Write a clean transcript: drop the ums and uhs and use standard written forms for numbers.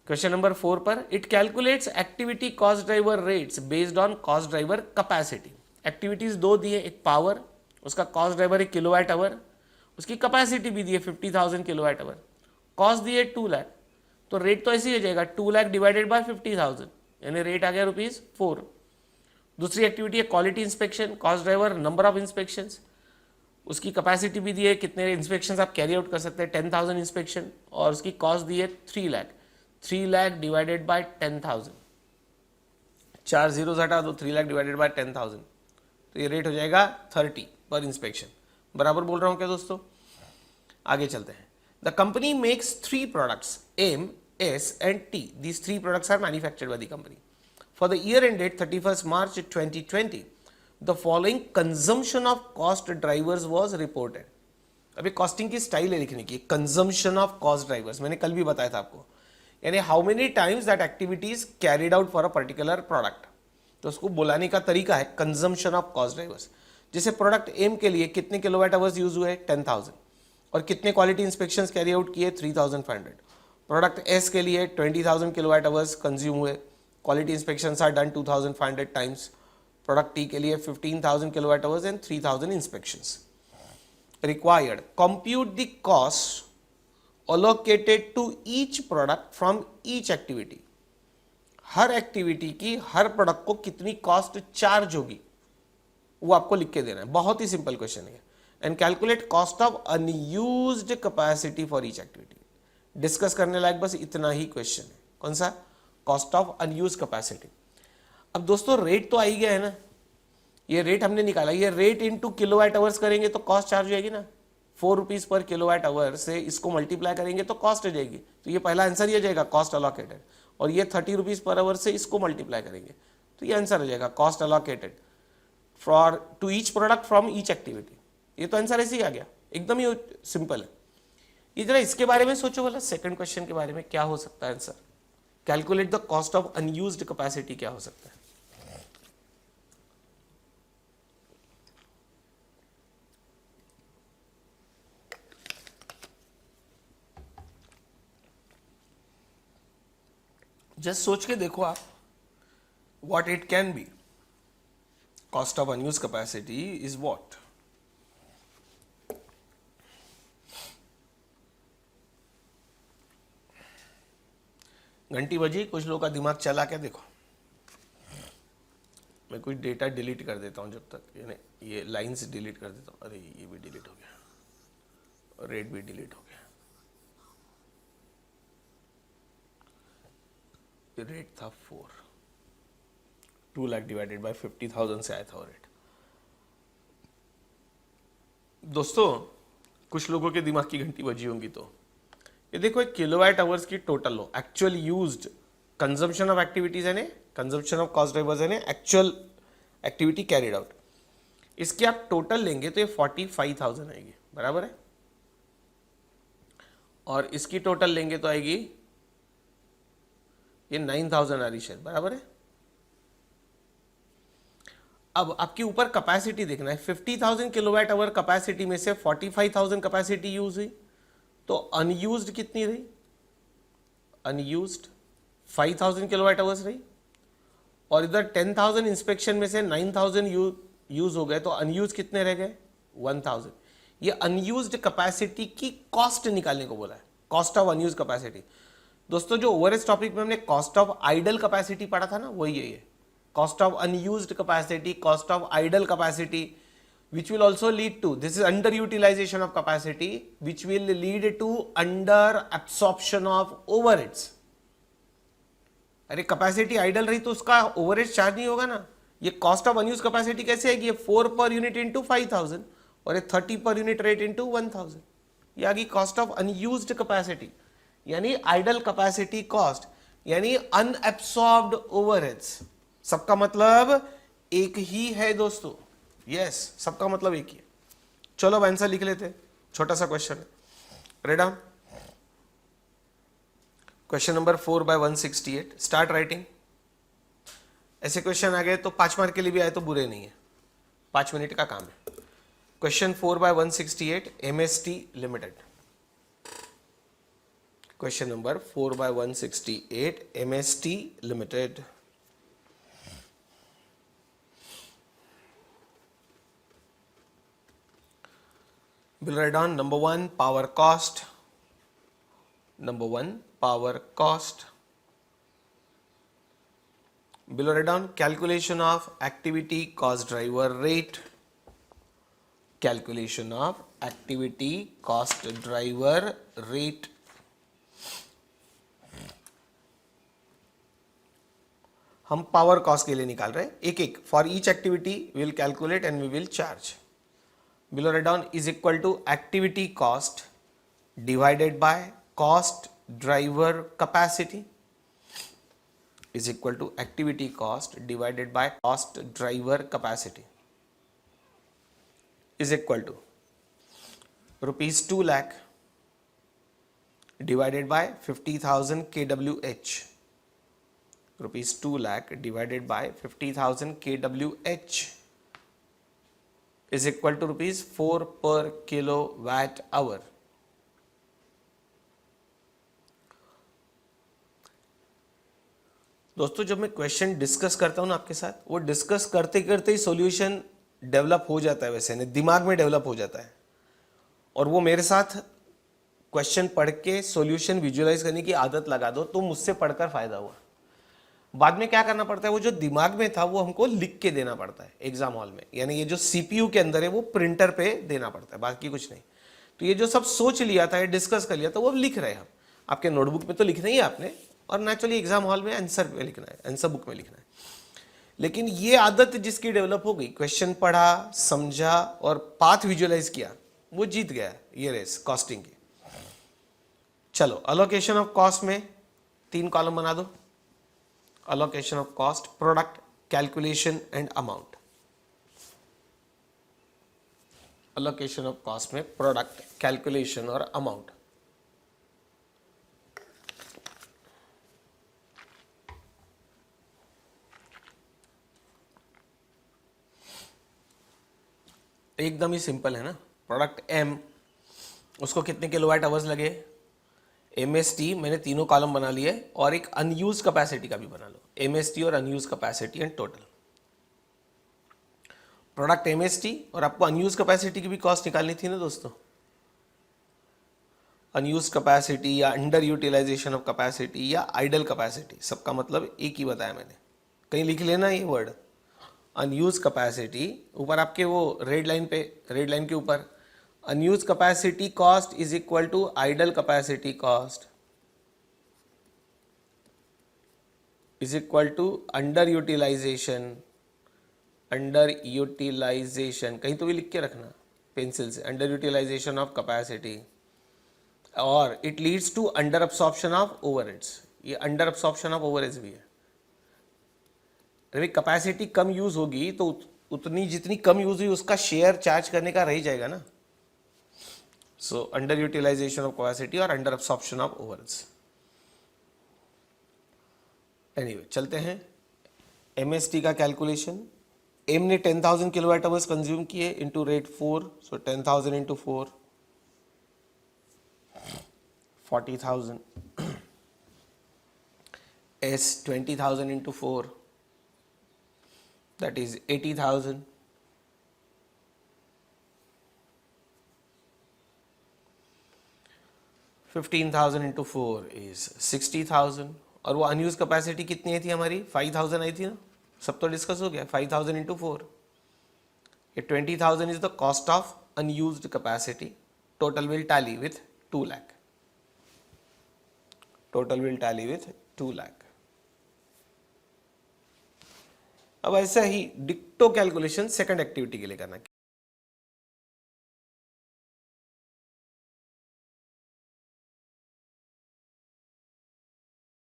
Question number 4 पर, it calculates activity cost driver rates based on cost driver capacity. Activities दो दिए, एक power, उसका कॉस्ट ड्राइवर है किलोवाट आवर, उसकी कैपेसिटी भी दी है 50,000 किलोवाट आवर, कॉस्ट दी है 2 लाख, तो रेट तो ऐसे ही हो जाएगा 2 लाख डिवाइडेड बाय 50,000, यानी रेट आ गया ₹4। दूसरी एक्टिविटी है quality inspection, cost driver number of inspections, उसकी कैपेसिटी भी दी है कितने इंस्पेक्शंस आप कैरी आउट कर सकते हैं 10,000 इंस्पेक्शन, और उसकी कॉस्ट दी है 3 lakh. 3 lakh divided by 10,000, 4 zero हटा दो, 3 लाख डिवाइडेड बाय 10,000, तो ये रेट हो जाएगा 30 पर इंस्पेक्शन। बराबर बोल रहा हूँ क्या दोस्तों? आगे चलते हैं। The company makes 3 products M, S and T. These 3 products are manufactured by the company. For the year ended 31st March 2020 the following consumption of cost drivers was reported. अभी कॉस्टिंग की स्टाइल है लिखने की, consumption of cost drivers, मैंने कल भी बताया था आपको, यानी how many times that activity is carried out for a particular product, तो उसको बुलाने का तरीका है कंजम्पशन ऑफ कॉस्ट ड्राइवर्स। जैसे प्रोडक्ट एम के लिए कितने किलोवाट आवर्स यूज हुए 10,000, और कितने क्वालिटी इंस्पेक्शन कैरी आउट किए 3,500। प्रोडक्ट एस के लिए 20,000 किलोवाट आवर्स कंज्यूम हुए, quality inspection are done 2,500 times. Product T के लिए 15,000 kilowatt hours and 3,000 inspections required. Compute the cost allocated to each product from each activity। हर activity की हर product को कितनी कॉस्ट चार्ज होगी वो आपको लिख के देना है, बहुत ही सिंपल क्वेश्चन है। And calculate cost of unused capacity for each activity. Discuss करने लायक बस इतना ही क्वेश्चन है। कौन सा? Cost of unused capacity. अब दोस्तों रेट तो आ ही गया है ना, ये रेट हमने निकाला, ये रेट इनटू किलोवाट आवर्स करेंगे तो कॉस्ट चार्ज हो जाएगी ना, 4 रुपीज पर किलोवाट आवर से इसको मल्टीप्लाई करेंगे तो कॉस्ट हो जाएगी, तो ये पहला आंसर ये जाएगा कॉस्ट अलोकेटेड। और ये 30 रुपीज पर आवर से इसको मल्टीप्लाई करेंगे तो ये आंसर हो जाएगा cost allocated for to each product from each activity. ये तो आंसर ऐसे ही आ गया, एकदम ही सिंपल है। ये जरा इसके बारे में सोचो वाला, सेकंड क्वेश्चन के बारे में क्या हो सकता है answer. Calculate the cost of unused capacity क्या हो सकता है। जस्ट सोच के देखो आप, what it can be. Cost of unused capacity is what? घंटी बजी, कुछ लोगों का दिमाग चला क्या देखो। मैं कुछ डेटा डिलीट कर देता हूं जब तक, यानी ये लाइंस डिलीट कर देता हूं। अरे ये भी डिलीट हो गया, और रेट भी डिलीट हो गया। रेट था 4, 2 लाख डिवाइडेड बाय 50,000 से आया था रेट। दोस्तों कुछ लोगों के दिमाग की घंटी बजी होंगी, तो ये देखो एक किलोवाट आवर्स की टोटल हो, actual used consumption of activities है, कंजम्पशन ऑफ कॉस्ट ड्राइवर्स है, एक्चुअल एक्टिविटी कैरिड आउट, इसकी आप टोटल लेंगे तो ये 45,000 आएगी, बराबर है। और इसकी टोटल लेंगे तो आएगी ये 9,000 आ रही शायद, बराबर है। अब आपके ऊपर कैपेसिटी देखना है, 50,000 किलोवाट आवर कैपेसिटी में से 45,000 कैपेसिटी यूज हुई, तो अनयूज्ड कितनी रही? अनयूज्ड 5,000 किलोवाट आवर्स रही, और इधर 10,000 इंस्पेक्शन में से 9,000 यूज हो गए, तो अनयूज कितने रह गए? 1,000। ये अनयूज्ड कैपेसिटी की कॉस्ट निकालने को बोला है, कॉस्ट ऑफ अनयूज कैपेसिटी। दोस्तों जो ओवरएज टॉपिक में हमने कॉस्ट ऑफ आइडल कैपेसिटी पढ़ा था ना, वही है cost of unused capacity, cost of idle capacity, which will also lead to, this is underutilization of capacity, which will lead to under absorption of overheads। अरे capacity idol रही तो उसका overhead charge नहीं होगा ना। ये कॉस्ट ऑफ अनयूज कैपेसिटी कैसे आएगी? 4 पर यूनिट इंटू 5,000 और ये 30 पर यूनिट रेट इंटू 1,000, ये आ गई कॉस्ट ऑफ अनयूज्ड कैपेसिटी, यानी आइडल कैपेसिटी कॉस्ट, यानी अनएब्सॉर्ब्ड ओवरहेड्स। सबका मतलब एक ही है दोस्तों, यस सबका मतलब एक ही है। चलो अब आंसर लिख लेते हैं, छोटा सा क्वेश्चन है, रेडा। Question number 4 by 168, start writing. ऐसे क्वेश्चन आ गए तो 5 मार्क के लिए भी आए तो बुरे नहीं है, 5 मिनट का काम है। Question 4 by 168, MST limited. Question number 4/168 MST limited. We'll write down number 1 power cost. Number 1 power cost. We'll write down calculation of activity cost driver rate. Calculation of activity cost driver rate. हम power cost के लिए निकाल रहे हैं एक एक. For each activity we will calculate and we will charge. Below write down is equal to activity cost divided by cost driver capacity is equal to activity cost divided by cost driver capacity is equal to rupees 2 lakh divided by 50,000 kWh. Rupees 2 lakh divided by 50,000 kWh is equal to rupees 4 per kilowatt hour. दोस्तों जब मैं question discuss करता हूं ना आपके साथ, वो discuss करते करते ही सॉल्यूशन डेवलप हो जाता है, वैसे नहीं दिमाग में डेवलप हो जाता है. और वो मेरे साथ क्वेश्चन पढ़ के सॉल्यूशन विजुअलाइज करने की आदत लगा दो तो मुझसे पढ़कर फायदा हुआ. बाद में क्या करना पड़ता है, वो जो दिमाग में था वो हमको लिख के देना पड़ता है एग्जाम हॉल में. यानी ये जो सीपीयू के अंदर है वो प्रिंटर पे देना पड़ता है, बाकी कुछ नहीं. तो ये जो सब सोच लिया था, डिस्कस कर लिया था, वो लिख रहे हैं हम. आपके नोटबुक में तो लिखना ही है आपने, और नेचुरली एग्जाम हॉल में आंसर पे लिखना है, आंसर बुक में लिखना है. लेकिन ये आदत जिसकी डेवलप हो गई, क्वेश्चन पढ़ा, समझा और पाथ विजुअलाइज किया, वो जीत गया ये रेस कॉस्टिंग की. चलो अलोकेशन ऑफ कॉस्ट में 3 कॉलम बना दो. Allocation of cost, product, calculation and amount. Allocation of cost में product, calculation और amount. एकदम ही सिंपल है ना. प्रोडक्ट M, उसको कितने किलोवाट आवर्स लगे. MST मैंने तीनों कॉलम बना लिए और एक अनयूज कैपेसिटी का भी बना लो. MST और unused capacity and total. Product MST और आपको अनयूज कैपेसिटी की भी कॉस्ट निकालनी थी ना दोस्तों. अनयूज कैपेसिटी या अंडर यूटिलाइजेशन ऑफ कैपेसिटी या आइडल कैपेसिटी, सबका मतलब एक ही बताया मैंने. कहीं लिख लेना ये वर्ड अनयूज कैपेसिटी. ऊपर आपके वो रेड लाइन पे, रेड लाइन के ऊपर unused capacity cost is equal to idle capacity cost is equal to underutilization. कहीं तो भी लिख के रखना पेंसिल से, underutilization of capacity, और it leads to under absorption of overheads. ये under absorption of overheads भी है. अरे कैपेसिटी कम यूज होगी तो उतनी जितनी कम यूज हुई उसका शेयर चार्ज करने का रह जाएगा ना. So underutilization of capacity और under absorption of overheads. Anyway चलते हैं MST का कैलकुलेशन. M ने 10,000 किलोवाट आवर्स कंज्यूम किए into rate 4, so 10,000 into 4 40,000. S 20,000 into 4 that is 80,000. $15,000 into 4 is 60,000. और वो अनयूज कैपेसिटी कितनी आई थी हमारी, 5,000 आई थी ना. सब तो डिस्कस हो गया. 5,000 इंटू 4, ये 20,000 is the cost of unused capacity. Total will tally with 2 lakh. Total will tally with 2 lakh. अब ऐसा ही डिक्टो कैलकुलेशन सेकंड एक्टिविटी के लिए करना.